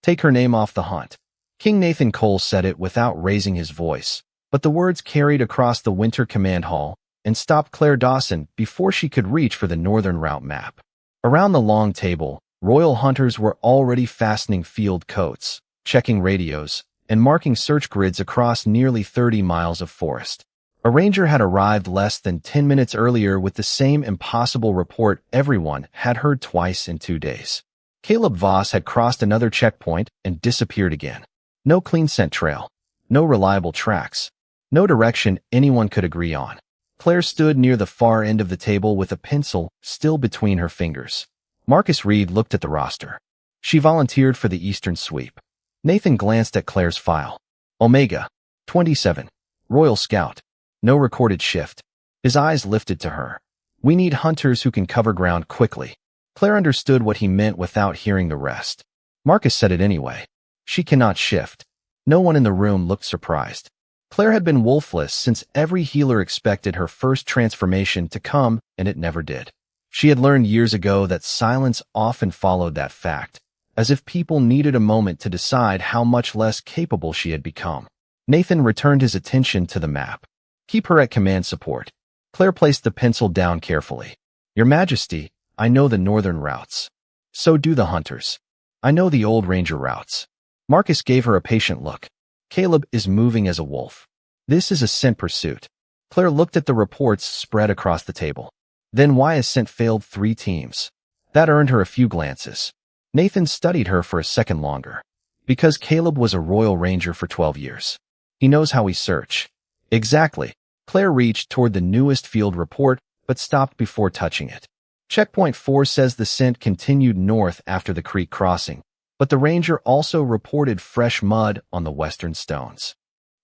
Take her name off the hunt. King Nathan Cole said it without raising his voice, but the words carried across the Winter Command Hall and stopped Clare Dawson before she could reach for the northern route map. Around the long table, royal hunters were already fastening field coats, checking radios, and marking search grids across nearly 30 miles of forest. A ranger had arrived less than 10 minutes earlier with the same impossible report everyone had heard twice in 2 days. Caleb Voss had crossed another checkpoint and disappeared again. No clean scent trail, no reliable tracks, no direction anyone could agree on. Claire stood near the far end of the table with a pencil still between her fingers. Marcus Reed looked at the roster. She volunteered for the Eastern Sweep. Nathan glanced at Claire's file. Omega, 27, Royal Scout. No recorded shift. His eyes lifted to her. We need hunters who can cover ground quickly. Claire understood what he meant without hearing the rest. Marcus said it anyway. She cannot shift. No one in the room looked surprised. Claire had been wolfless since every healer expected her first transformation to come, and it never did. She had learned years ago that silence often followed that fact, as if people needed a moment to decide how much less capable she had become. Nathan returned his attention to the map. Keep her at command support. Claire placed the pencil down carefully. Your Majesty, I know the northern routes. So do the hunters. I know the old ranger routes. Marcus gave her a patient look. Caleb is moving as a wolf. This is a scent pursuit. Claire looked at the reports spread across the table. Then why has scent failed 3 teams? That earned her a few glances. Nathan studied her for a second longer. Because Caleb was a royal ranger for 12 years. He knows how we search. Exactly. Claire reached toward the newest field report, but stopped before touching it. Checkpoint 4 says the scent continued north after the creek crossing, but the ranger also reported fresh mud on the western stones.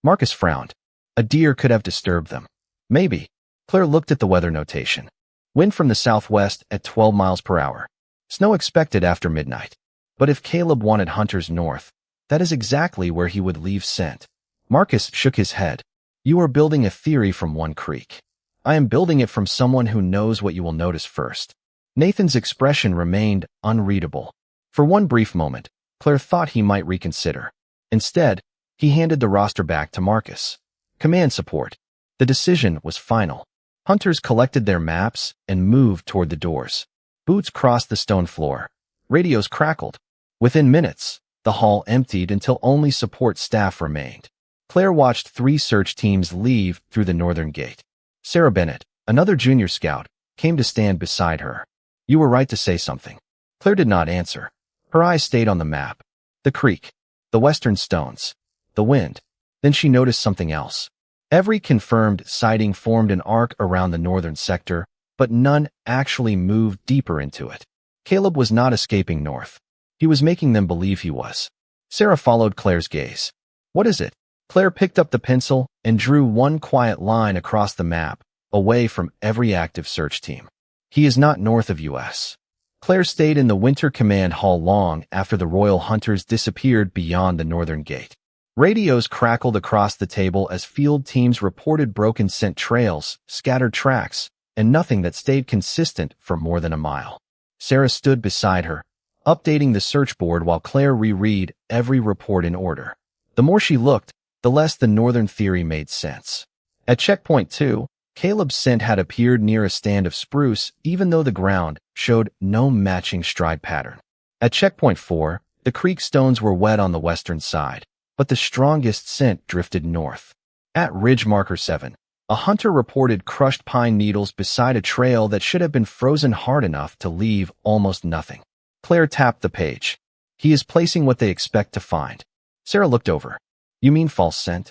Marcus frowned. A deer could have disturbed them. Maybe. Claire looked at the weather notation. Wind from the southwest at 12 miles per hour. Snow expected after midnight. But if Caleb wanted hunters north, that is exactly where he would leave scent. Marcus shook his head. You are building a theory from one creek. I am building it from someone who knows what you will notice first. Nathan's expression remained unreadable. For one brief moment, Claire thought he might reconsider. Instead, he handed the roster back to Marcus. Command support. The decision was final. Hunters collected their maps and moved toward the doors. Boots crossed the stone floor. Radios crackled. Within minutes, the hall emptied until only support staff remained. Claire watched 3 search teams leave through the northern gate. Sarah Bennett, another junior scout, came to stand beside her. You were right to say something. Claire did not answer. Her eyes stayed on the map. The creek. The western stones. The wind. Then she noticed something else. Every confirmed sighting formed an arc around the northern sector, but none actually moved deeper into it. Caleb was not escaping north. He was making them believe he was. Sarah followed Claire's gaze. What is it? Claire picked up the pencil and drew one quiet line across the map, away from every active search team. He is not north of US. Claire stayed in the Winter Command Hall long after the royal hunters disappeared beyond the northern gate. Radios crackled across the table as field teams reported broken scent trails, scattered tracks, and nothing that stayed consistent for more than a mile. Sarah stood beside her, updating the search board while Claire reread every report in order. The more she looked, the less the northern theory made sense. At checkpoint 2, Caleb's scent had appeared near a stand of spruce, even though the ground showed no matching stride pattern. At checkpoint 4, the creek stones were wet on the western side, but the strongest scent drifted north. At ridge marker 7, a hunter reported crushed pine needles beside a trail that should have been frozen hard enough to leave almost nothing. Claire tapped the page. He is placing what they expect to find. Sarah looked over. You mean false scent?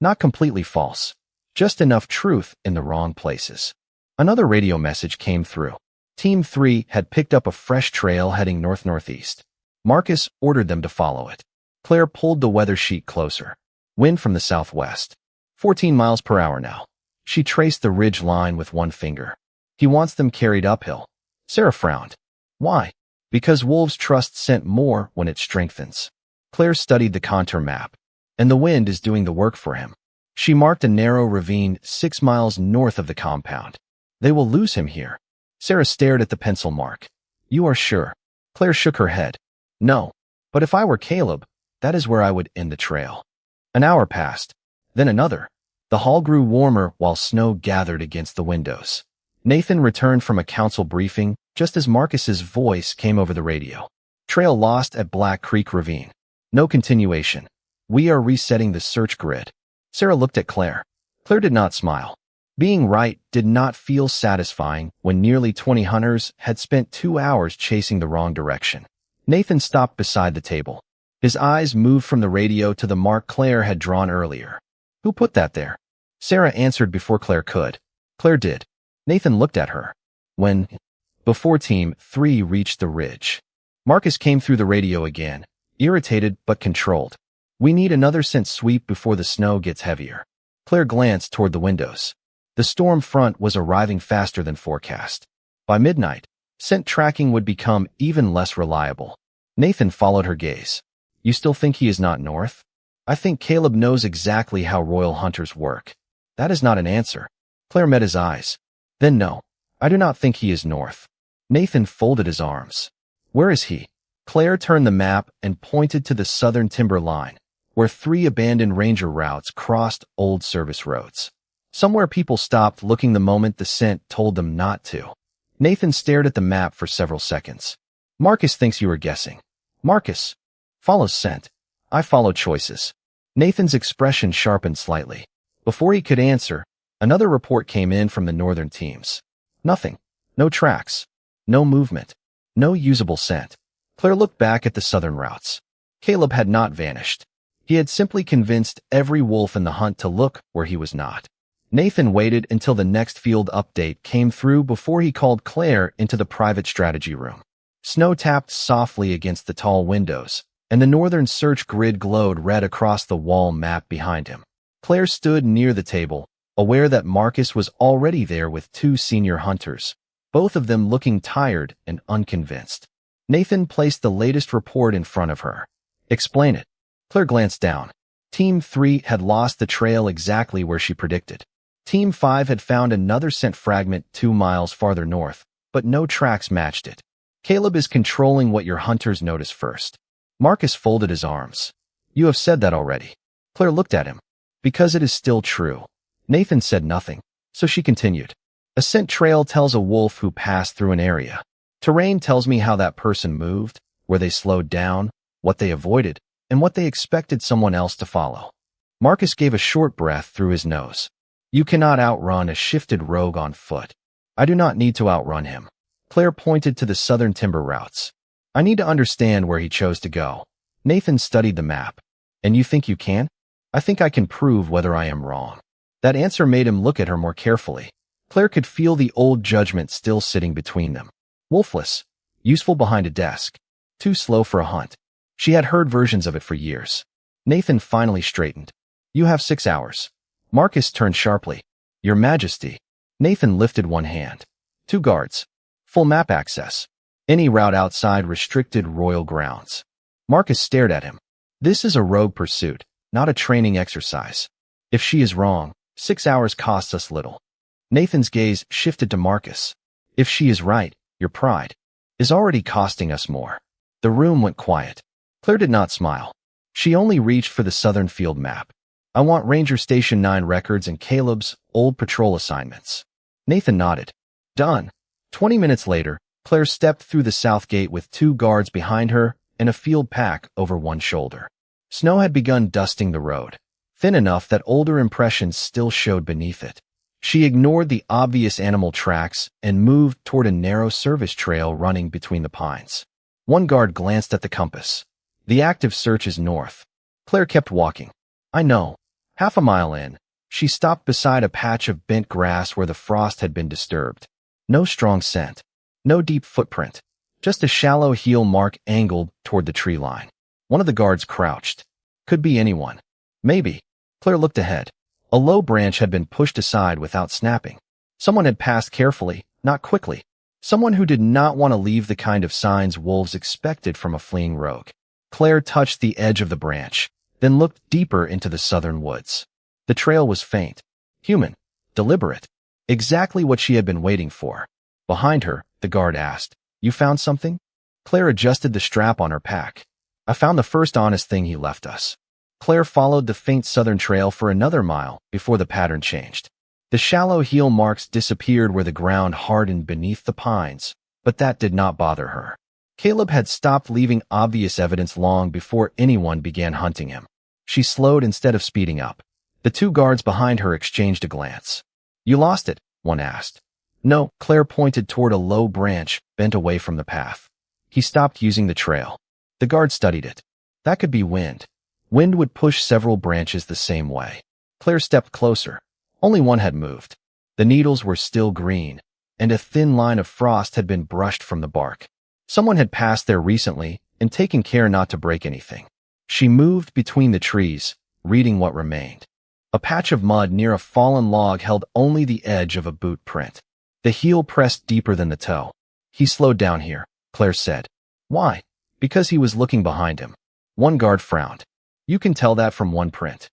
Not completely false. Just enough truth in the wrong places. Another radio message came through. Team 3 had picked up a fresh trail heading north-northeast. Marcus ordered them to follow it. Claire pulled the weather sheet closer. Wind from the southwest. 14 miles per hour now. She traced the ridge line with one finger. He wants them carried uphill. Sarah frowned. Why? Because wolves trust scent more when it strengthens. Claire studied the contour map, and the wind is doing the work for him. She marked a narrow ravine 6 miles north of the compound. They will lose him here. Sarah stared at the pencil mark. You are sure? Claire shook her head. No. But if I were Caleb, that is where I would end the trail. An hour passed, then another. The hall grew warmer while snow gathered against the windows. Nathan returned from a council briefing just as Marcus's voice came over the radio. Trail lost at Black Creek Ravine. No continuation. We are resetting the search grid. Sarah looked at Claire. Claire did not smile. Being right did not feel satisfying when nearly 20 hunters had spent 2 hours chasing the wrong direction. Nathan stopped beside the table. His eyes moved from the radio to the mark Claire had drawn earlier. Who put that there? Sarah answered before Claire could. Claire did. Nathan looked at her. Before Team 3 reached the ridge. Marcus came through the radio again, irritated but controlled. We need another scent sweep before the snow gets heavier. Claire glanced toward the windows. The storm front was arriving faster than forecast. By midnight, scent tracking would become even less reliable. Nathan followed her gaze. You still think he is not north? I think Caleb knows exactly how royal hunters work. That is not an answer. Claire met his eyes. Then no, I do not think he is north. Nathan folded his arms. Where is he? Claire turned the map and pointed to the southern timber line, where 3 abandoned ranger routes crossed old service roads. Somewhere people stopped looking the moment the scent told them not to. Nathan stared at the map for several seconds. Marcus thinks you are guessing. Marcus follows scent. I follow choices. Nathan's expression sharpened slightly. Before he could answer, another report came in from the northern teams. Nothing. No tracks. No movement. No usable scent. Claire looked back at the southern routes. Caleb had not vanished. He had simply convinced every wolf in the hunt to look where he was not. Nathan waited until the next field update came through before he called Claire into the private strategy room. Snow tapped softly against the tall windows, and the northern search grid glowed red across the wall map behind him. Claire stood near the table, aware that Marcus was already there with 2 senior hunters, both of them looking tired and unconvinced. Nathan placed the latest report in front of her. Explain it. Claire glanced down. Team 3 had lost the trail exactly where she predicted. Team 5 had found another scent fragment 2 miles farther north, but no tracks matched it. Caleb is controlling what your hunters notice first. Marcus folded his arms. You have said that already. Claire looked at him. Because it is still true. Nathan said nothing, so she continued. A scent trail tells a wolf who passed through an area. Terrain tells me how that person moved, where they slowed down, what they avoided, and what they expected someone else to follow. Marcus gave a short breath through his nose. You cannot outrun a shifted rogue on foot. I do not need to outrun him. Claire pointed to the southern timber routes. I need to understand where he chose to go. Nathan studied the map. And you think you can? I think I can prove whether I am wrong. That answer made him look at her more carefully. Claire could feel the old judgment still sitting between them. Wolfless. Useful behind a desk. Too slow for a hunt. She had heard versions of it for years. Nathan finally straightened. You have 6 hours. Marcus turned sharply. Your Majesty. Nathan lifted one hand. 2 guards. Full map access. Any route outside restricted royal grounds. Marcus stared at him. This is a rogue pursuit, not a training exercise. If she is wrong, 6 hours costs us little. Nathan's gaze shifted to Marcus. If she is right, your pride is already costing us more. The room went quiet. Claire did not smile. She only reached for the southern field map. I want Ranger Station 9 records and Caleb's old patrol assignments. Nathan nodded. Done. 20 minutes later, Claire stepped through the south gate with 2 guards behind her and a field pack over one shoulder. Snow had begun dusting the road, thin enough that older impressions still showed beneath it. She ignored the obvious animal tracks and moved toward a narrow service trail running between the pines. One guard glanced at the compass. The active search is north. Claire kept walking. I know. Half a mile in, she stopped beside a patch of bent grass where the frost had been disturbed. No strong scent. No deep footprint. Just a shallow heel mark angled toward the tree line. One of the guards crouched. Could be anyone. Maybe. Claire looked ahead. A low branch had been pushed aside without snapping. Someone had passed carefully, not quickly. Someone who did not want to leave the kind of signs wolves expected from a fleeing rogue. Claire touched the edge of the branch, then looked deeper into the southern woods. The trail was faint, human, deliberate, exactly what she had been waiting for. Behind her, the guard asked, You found something? Claire adjusted the strap on her pack. I found the first honest thing he left us. Claire followed the faint southern trail for another mile before the pattern changed. The shallow heel marks disappeared where the ground hardened beneath the pines, but that did not bother her. Caleb had stopped leaving obvious evidence long before anyone began hunting him. She slowed instead of speeding up. The two guards behind her exchanged a glance. "You lost it?" one asked. "No," Claire pointed toward a low branch bent away from the path. "He stopped using the trail." The guard studied it. "That could be wind. Wind would push several branches the same way." Claire stepped closer. Only one had moved. The needles were still green, and a thin line of frost had been brushed from the bark. Someone had passed there recently and taken care not to break anything. She moved between the trees, reading what remained. A patch of mud near a fallen log held only the edge of a boot print. The heel pressed deeper than the toe. "He slowed down here," Claire said. "Why?" "Because he was looking behind him." One guard frowned. "You can tell that from one print."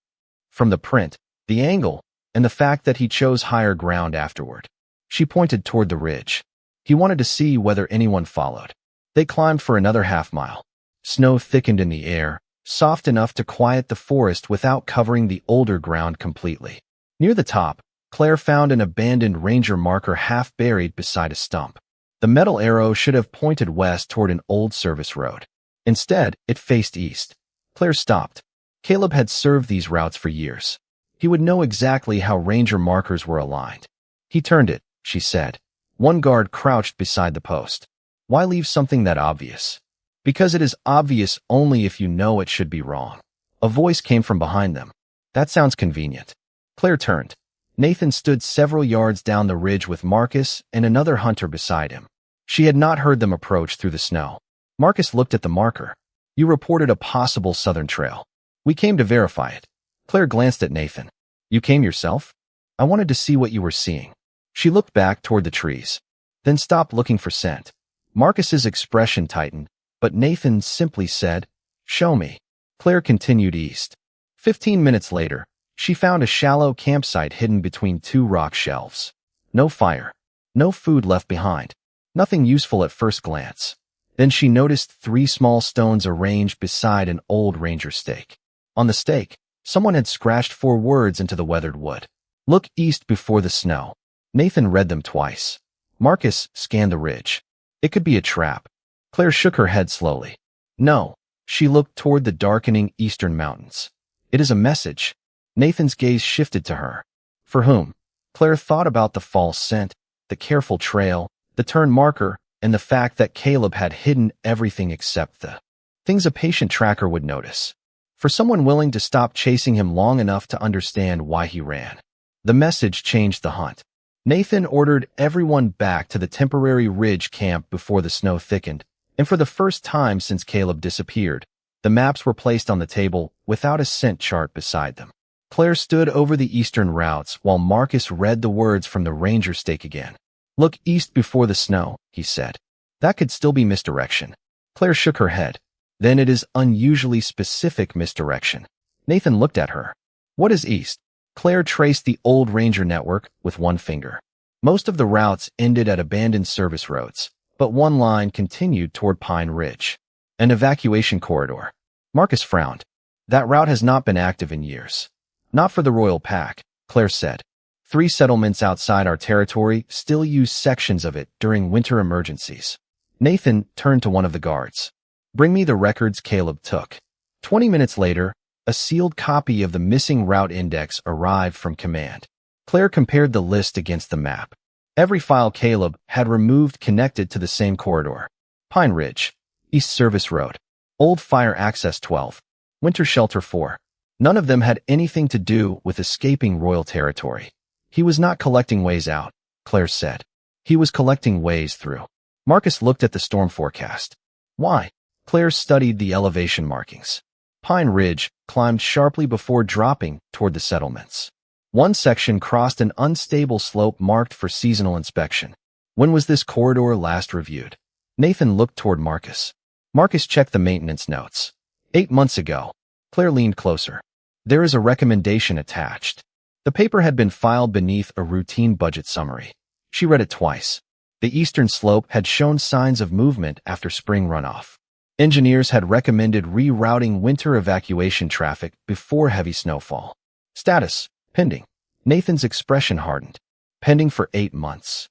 "From the print, the angle, and the fact that he chose higher ground afterward." She pointed toward the ridge. "He wanted to see whether anyone followed." They climbed for another half-mile. Snow thickened in the air, soft enough to quiet the forest without covering the older ground completely. Near the top, Claire found an abandoned ranger marker half buried beside a stump. The metal arrow should have pointed west toward an old service road. Instead, it faced east. Claire stopped. Caleb had served these routes for years. He would know exactly how ranger markers were aligned. "He turned it," she said. One guard crouched beside the post. "Why leave something that obvious?" "Because it is obvious only if you know it should be wrong." A voice came from behind them. "That sounds convenient." Claire turned. Nathan stood several yards down the ridge with Marcus and another hunter beside him. She had not heard them approach through the snow. Marcus looked at the marker. "You reported a possible southern trail." "We came to verify it." Claire glanced at Nathan. "You came yourself?" "I wanted to see what you were seeing." She looked back toward the trees, then stopped looking for scent. Marcus's expression tightened, but Nathan simply said, "Show me." Claire continued east. 15 minutes later, she found a shallow campsite hidden between two rock shelves. No fire. No food left behind. Nothing useful at first glance. Then she noticed 3 small stones arranged beside an old ranger stake. On the stake, someone had scratched 4 words into the weathered wood. "Look east before the snow." Nathan read them twice. Marcus scanned the ridge. It could be a trap. Claire shook her head slowly. "No." She looked toward the darkening eastern mountains. "It is a message." Nathan's gaze shifted to her. "For whom?" Claire thought about the false scent, the careful trail, the turn marker, and the fact that Caleb had hidden everything except the things a patient tracker would notice. For someone willing to stop chasing him long enough to understand why he ran. The message changed the hunt. Nathan ordered everyone back to the temporary ridge camp before the snow thickened, and for the first time since Caleb disappeared, the maps were placed on the table without a scent chart beside them. Claire stood over the eastern routes while Marcus read the words from the ranger stake again. "Look east before the snow," he said. "That could still be misdirection." Claire shook her head. "Then it is unusually specific misdirection." Nathan looked at her. "What is east?" Claire traced the old ranger network with one finger. Most of the routes ended at abandoned service roads, but one line continued toward Pine Ridge. An evacuation corridor. Marcus frowned. "That route has not been active in years." "Not for the Royal Pack," Claire said. 3 settlements outside our territory still use sections of it during winter emergencies." Nathan turned to one of the guards. "Bring me the records Caleb took." 20 minutes later, a sealed copy of the missing route index arrived from command. Claire compared the list against the map. Every file Caleb had removed connected to the same corridor. Pine Ridge, East Service Road, Old Fire Access 12, Winter Shelter 4. None of them had anything to do with escaping royal territory. "He was not collecting ways out," Claire said. "He was collecting ways through." Marcus looked at the storm forecast. "Why?" Claire studied the elevation markings. Pine Ridge climbed sharply before dropping toward the settlements. One section crossed an unstable slope marked for seasonal inspection. When was this corridor last reviewed? Nathan looked toward Marcus. Marcus checked the maintenance notes. 8 months ago. Claire leaned closer. "There is a recommendation attached." The paper had been filed beneath a routine budget summary. She read it twice. The eastern slope had shown signs of movement after spring runoff. Engineers had recommended rerouting winter evacuation traffic before heavy snowfall. Status: pending. Nathan's expression hardened. Pending for 8 months.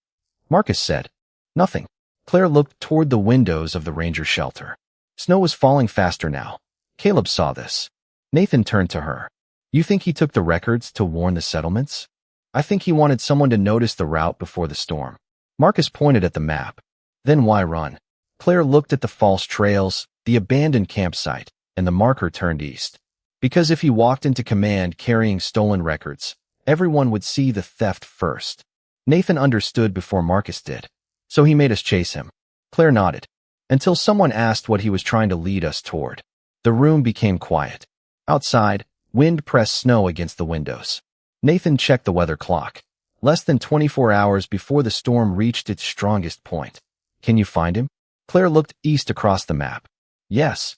Marcus said. Nothing. Claire looked toward the windows of the ranger shelter. Snow was falling faster now. Caleb saw this. Nathan turned to her. You think he took the records to warn the settlements? I think he wanted someone to notice the route before the storm. Marcus pointed at the map. Then why run? Claire looked at the false trails, the abandoned campsite, and the marker turned east. Because if he walked into command carrying stolen records, everyone would see the theft first. Nathan understood before Marcus did. So he made us chase him. Claire nodded. Until someone asked what he was trying to lead us toward. The room became quiet. Outside, wind pressed snow against the windows. Nathan checked the weather clock. Less than 24 hours before the storm reached its strongest point. Can you find him? Claire looked east across the map. Yes.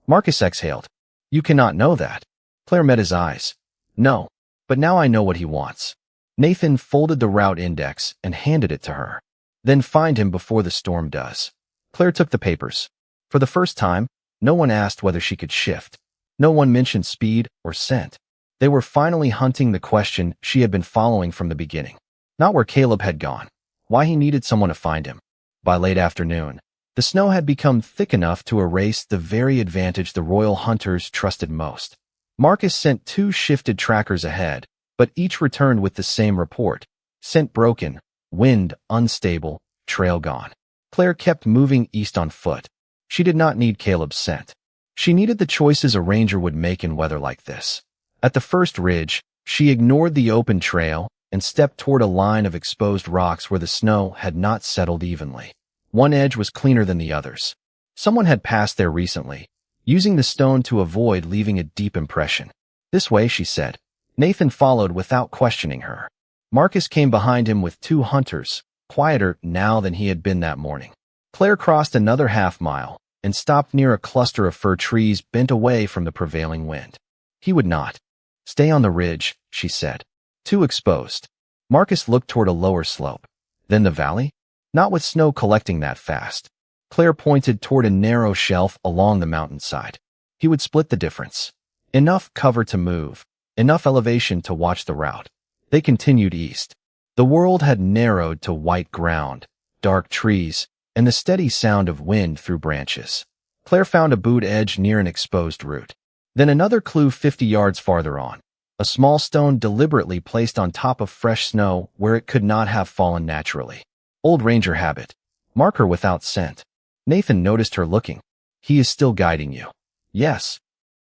Marcus exhaled. You cannot know that. Claire met his eyes. No, but now I know what he wants. Nathan folded the route index and handed it to her. Then find him before the storm does. Claire took the papers. For the first time, no one asked whether she could shift. No one mentioned speed or scent. They were finally hunting the question she had been following from the beginning. Not where Caleb had gone. Why he needed someone to find him. By late afternoon, the snow had become thick enough to erase the very advantage the royal hunters trusted most. Marcus sent 2 shifted trackers ahead, but each returned with the same report. Scent broken, wind unstable, trail gone. Claire kept moving east on foot. She did not need Caleb's scent. She needed the choices a ranger would make in weather like this. At the first ridge, she ignored the open trail and stepped toward a line of exposed rocks where the snow had not settled evenly. One edge was cleaner than the others. Someone had passed there recently, using the stone to avoid leaving a deep impression. This way, she said. Nathan followed without questioning her. Marcus came behind him with 2 hunters, quieter now than he had been that morning. Claire crossed another half-mile and stopped near a cluster of fir trees bent away from the prevailing wind. He would not. Stay on the ridge, she said. Too exposed. Marcus looked toward a lower slope. Then the valley? Not with snow collecting that fast. Claire pointed toward a narrow shelf along the mountainside. He would split the difference. Enough cover to move, enough elevation to watch the route. They continued east. The world had narrowed to white ground, dark trees, and the steady sound of wind through branches. Claire found a boot edge near an exposed root. Then another clue 50 yards farther on. A small stone deliberately placed on top of fresh snow where it could not have fallen naturally. Old ranger habit. Marker without scent. Nathan noticed her looking. He is still guiding you. Yes.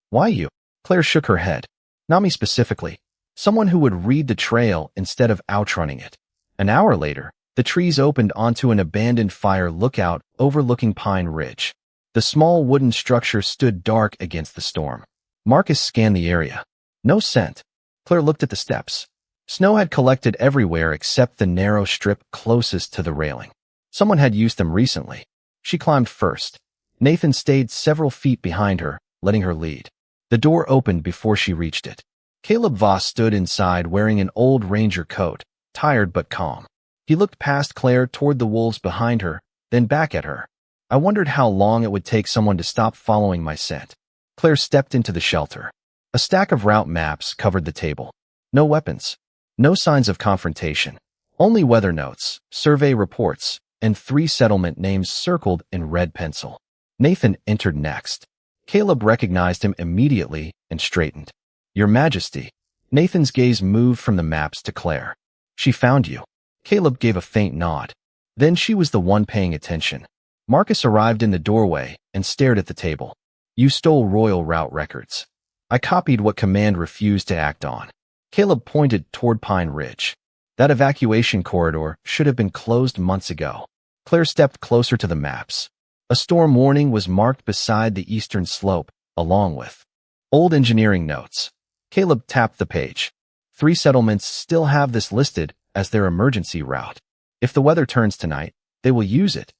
Why you? Claire shook her head. Not me specifically. Someone who would read the trail instead of outrunning it. An hour later, the trees opened onto an abandoned fire lookout overlooking Pine Ridge. The small wooden structure stood dark against the storm. Marcus scanned the area. No scent. Claire looked at the steps. Snow had collected everywhere except the narrow strip closest to the railing. Someone had used them recently. She climbed first. Nathan stayed several feet behind her, letting her lead. The door opened before she reached it. Caleb Voss stood inside wearing an old ranger coat, tired but calm. He looked past Claire toward the wolves behind her, then back at her. I wondered how long it would take someone to stop following my scent. Claire stepped into the shelter. A stack of route maps covered the table. No weapons. No signs of confrontation. Only weather notes, survey reports, and 3 settlement names circled in red pencil. Nathan entered next. Caleb recognized him immediately and straightened. Your Majesty. Nathan's gaze moved from the maps to Claire. She found you. Caleb gave a faint nod. Then she was the one paying attention. Marcus arrived in the doorway and stared at the table. You stole royal route records. I copied what command refused to act on. Caleb pointed toward Pine Ridge. That evacuation corridor should have been closed months ago. Claire stepped closer to the maps. A storm warning was marked beside the eastern slope, along with old engineering notes. Caleb tapped the page. 3 settlements still have this listed as their emergency route. If the weather turns tonight, they will use it.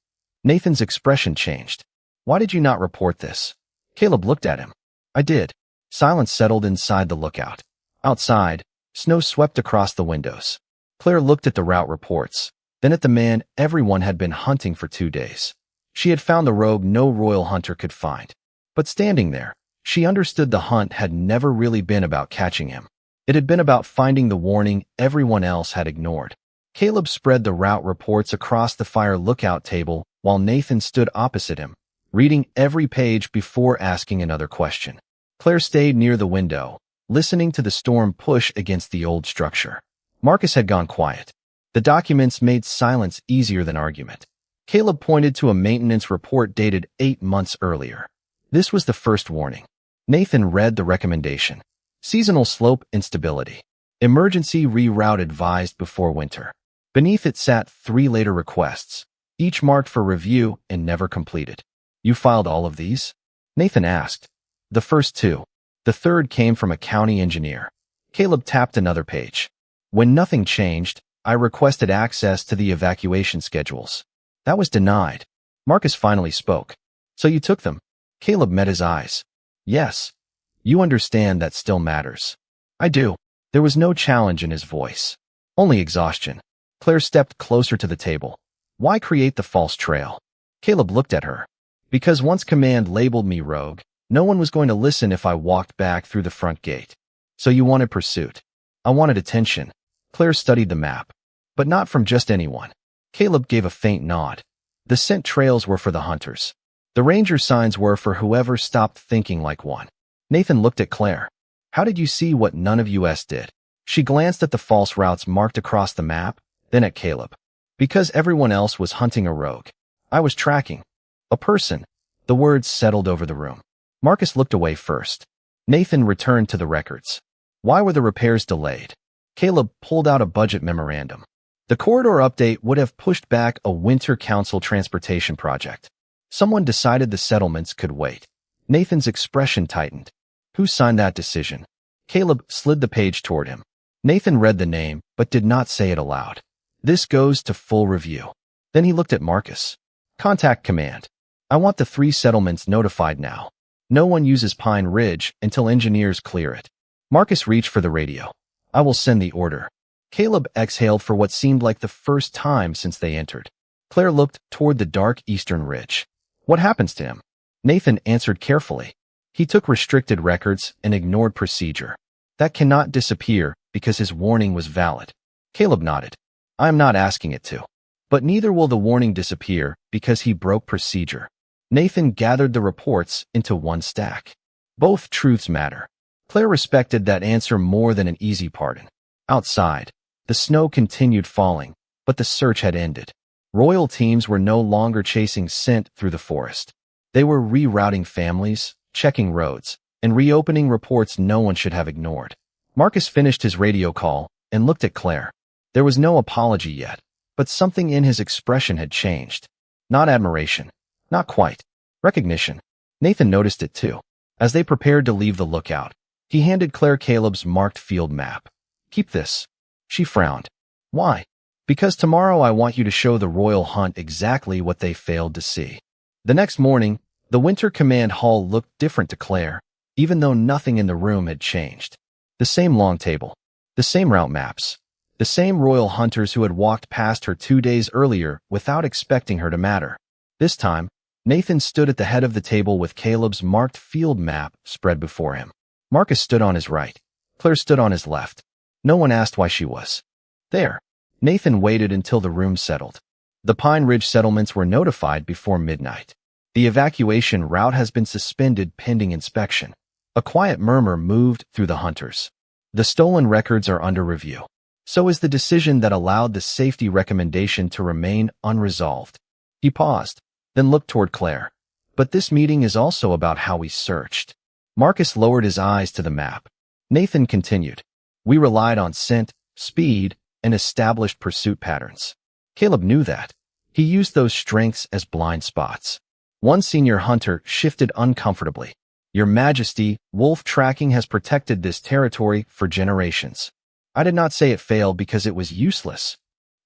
Nathan's expression changed. Why did you not report this? Caleb looked at him. I did. Silence settled inside the lookout. Outside, snow swept across the windows. Claire looked at the route reports, then at the man everyone had been hunting for 2 days. She had found the rogue no royal hunter could find. But standing there, she understood the hunt had never really been about catching him. It had been about finding the warning everyone else had ignored. Caleb spread the route reports across the fire lookout table while Nathan stood opposite him, reading every page before asking another question. Claire stayed near the window, listening to the storm push against the old structure. Marcus had gone quiet. The documents made silence easier than argument. Caleb pointed to a maintenance report dated 8 months earlier. This was the first warning. Nathan read the recommendation. Seasonal slope instability. Emergency reroute advised before winter. Beneath it sat 3 later requests, each marked for review and never completed. You filed all of these? Nathan asked. The first 2. The third came from a county engineer. Caleb tapped another page. When nothing changed, I requested access to the evacuation schedules. That was denied. Marcus finally spoke. So you took them? Caleb met his eyes. Yes. You understand that still matters. I do. There was no challenge in his voice. Only exhaustion. Claire stepped closer to the table. Why create the false trail? Caleb looked at her. Because once command labeled me rogue, no one was going to listen if I walked back through the front gate. So you wanted pursuit. I wanted attention. Claire studied the map. But not from just anyone. Caleb gave a faint nod. The scent trails were for the hunters. The ranger signs were for whoever stopped thinking like one. Nathan looked at Claire. How did you see what none of us did? She glanced at the false routes marked across the map, then at Caleb. Because everyone else was hunting a rogue. I was tracking. A person. The words settled over the room. Marcus looked away first. Nathan returned to the records. Why were the repairs delayed? Caleb pulled out a budget memorandum. The corridor update would have pushed back a winter council transportation project. Someone decided the settlements could wait. Nathan's expression tightened. Who signed that decision? Caleb slid the page toward him. Nathan read the name, but did not say it aloud. This goes to full review. Then he looked at Marcus. Contact command. I want the 3 settlements notified now. No one uses Pine Ridge until engineers clear it. Marcus reached for the radio. I will send the order. Caleb exhaled for what seemed like the first time since they entered. Claire looked toward the dark eastern ridge. What happens to him? Nathan answered carefully. He took restricted records and ignored procedure. That cannot disappear because his warning was valid. Caleb nodded. I am not asking it to. But neither will the warning disappear because he broke procedure. Nathan gathered the reports into one stack. Both truths matter. Claire respected that answer more than an easy pardon. Outside, the snow continued falling, but the search had ended. Royal teams were no longer chasing scent through the forest. They were rerouting families, checking roads, and reopening reports no one should have ignored. Marcus finished his radio call and looked at Claire. There was no apology yet, but something in his expression had changed. Not admiration. Not quite. Recognition. Nathan noticed it too. As they prepared to leave the lookout, he handed Claire Caleb's marked field map. Keep this. She frowned. Why? Because tomorrow I want you to show the Royal Hunt exactly what they failed to see. The next morning, the Winter Command Hall looked different to Claire, even though nothing in the room had changed. The same long table. The same route maps. The same royal hunters who had walked past her 2 days earlier without expecting her to matter. This time, Nathan stood at the head of the table with Caleb's marked field map spread before him. Marcus stood on his right. Claire stood on his left. No one asked why she was there. Nathan waited until the room settled. The Pine Ridge settlements were notified before midnight. The evacuation route has been suspended pending inspection. A quiet murmur moved through the hunters. The stolen records are under review. So is the decision that allowed the safety recommendation to remain unresolved. He paused, then looked toward Claire. But this meeting is also about how we searched. Marcus lowered his eyes to the map. Nathan continued. We relied on scent, speed, and established pursuit patterns. Caleb knew that. He used those strengths as blind spots. One senior hunter shifted uncomfortably. Your Majesty, wolf tracking has protected this territory for generations. I did not say it failed because it was useless.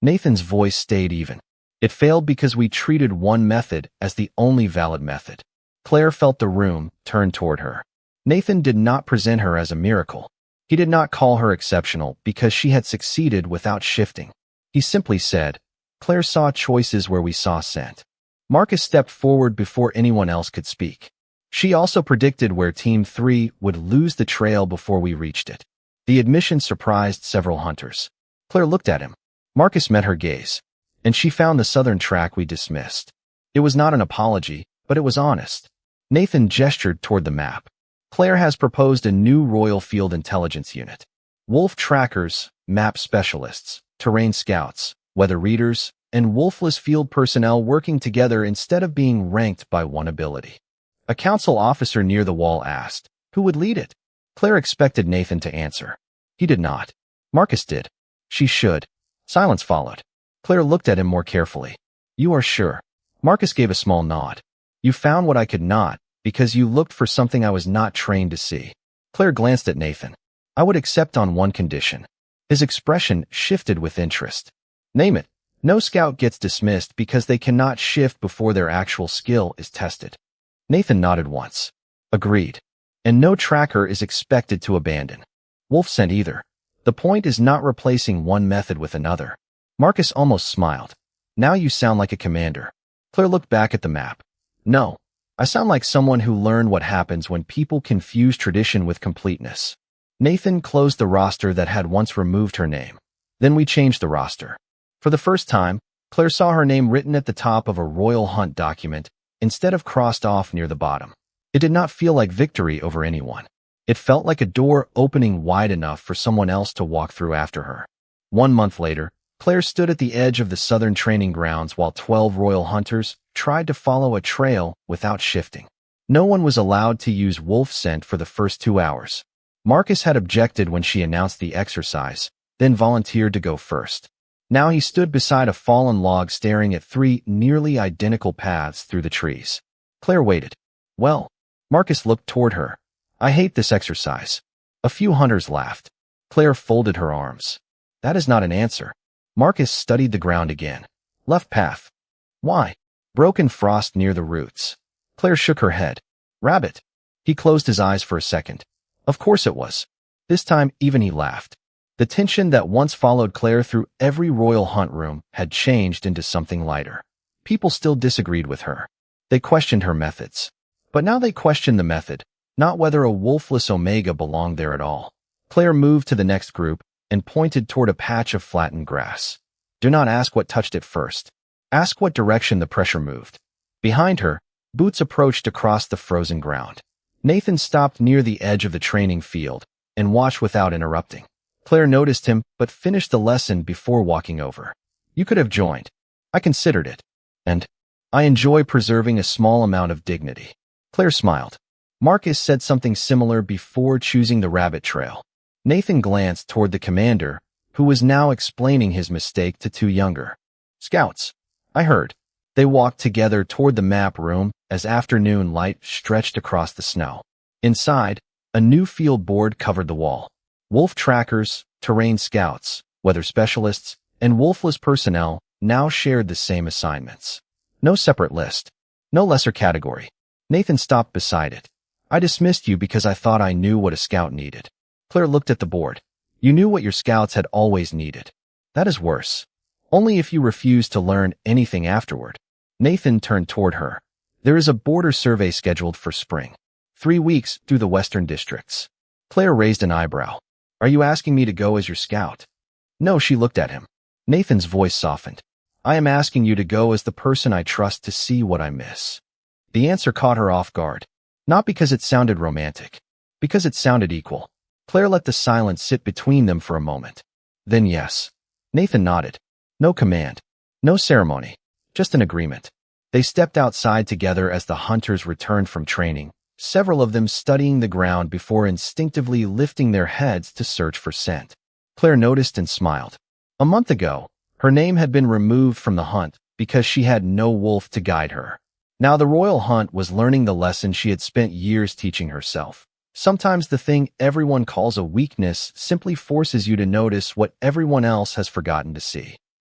Nathan's voice stayed even. It failed because we treated one method as the only valid method. Claire felt the room turn toward her. Nathan did not present her as a miracle. He did not call her exceptional because she had succeeded without shifting. He simply said, Claire saw choices where we saw scent. Marcus stepped forward before anyone else could speak. She also predicted where Team 3 would lose the trail before we reached it. The admission surprised several hunters. Claire looked at him. Marcus met her gaze, and she found the southern track we dismissed. It was not an apology, but it was honest. Nathan gestured toward the map. Claire has proposed a new Royal Field Intelligence Unit. Wolf trackers, map specialists, terrain scouts, weather readers, and wolfless field personnel working together instead of being ranked by one ability. A council officer near the wall asked, "Who would lead it?" Claire expected Nathan to answer. He did not. Marcus did. She should. Silence followed. Claire looked at him more carefully. "You are sure?" Marcus gave a small nod. "You found what I could not, because you looked for something I was not trained to see." Claire glanced at Nathan. "I would accept on one condition." His expression shifted with interest. "Name it." No scout gets dismissed because they cannot shift before their actual skill is tested. Nathan nodded once. Agreed. And no tracker is expected to abandon wolf scent either. The point is not replacing one method with another. Marcus almost smiled. "Now you sound like a commander." Claire looked back at the map. "No. I sound like someone who learned what happens when people confuse tradition with completeness." Nathan closed the roster that had once removed her name. Then we changed the roster. For the first time, Claire saw her name written at the top of a Royal Hunt document instead of crossed off near the bottom. It did not feel like victory over anyone. It felt like a door opening wide enough for someone else to walk through after her. 1 month later, Claire stood at the edge of the southern training grounds while 12 Royal Hunters tried to follow a trail without shifting. No one was allowed to use wolf scent for the first 2 hours. Marcus had objected when she announced the exercise, then volunteered to go first. Now he stood beside a fallen log staring at 3 nearly identical paths through the trees. Claire waited. "Well," Marcus looked toward her. "I hate this exercise." A few hunters laughed. Claire folded her arms. "That is not an answer." Marcus studied the ground again. "Left path." "Why?" "Broken frost near the roots." Claire shook her head. "Rabbit." He closed his eyes for a second. Of course it was. This time even he laughed. The tension that once followed Claire through every royal hunt room had changed into something lighter. People still disagreed with her. They questioned her methods. But now they questioned the method, not whether a wolfless omega belonged there at all. Claire moved to the next group and pointed toward a patch of flattened grass. Do not ask what touched it first. Ask what direction the pressure moved. Behind her, Boots approached across the frozen ground. Nathan stopped near the edge of the training field and watched without interrupting. Claire noticed him, but finished the lesson before walking over. "You could have joined." "I considered it. And I enjoy preserving a small amount of dignity." Claire smiled. Marcus said something similar before choosing the rabbit trail. Nathan glanced toward the commander, who was now explaining his mistake to 2 younger scouts. "I heard." They walked together toward the map room as afternoon light stretched across the snow. Inside, a new field board covered the wall. Wolf trackers, terrain scouts, weather specialists, and wolfless personnel now shared the same assignments. No separate list. No lesser category. Nathan stopped beside it. "I dismissed you because I thought I knew what a scout needed." Claire looked at the board. "You knew what your scouts had always needed." "That is worse. Only if you refuse to learn anything afterward." Nathan turned toward her. "There is a border survey scheduled for spring. 3 weeks through the western districts." Claire raised an eyebrow. "Are you asking me to go as your scout?" "No," she looked at him. Nathan's voice softened. "I am asking you to go as the person I trust to see what I miss." The answer caught her off guard. Not because it sounded romantic. Because it sounded equal. Claire let the silence sit between them for a moment. "Then yes." Nathan nodded. No command. No ceremony. Just an agreement. They stepped outside together as the hunters returned from training, several of them studying the ground before instinctively lifting their heads to search for scent. Claire noticed and smiled. A month ago, her name had been removed from the hunt because she had no wolf to guide her. Now the royal hunt was learning the lesson she had spent years teaching herself. Sometimes the thing everyone calls a weakness simply forces you to notice what everyone else has forgotten to see.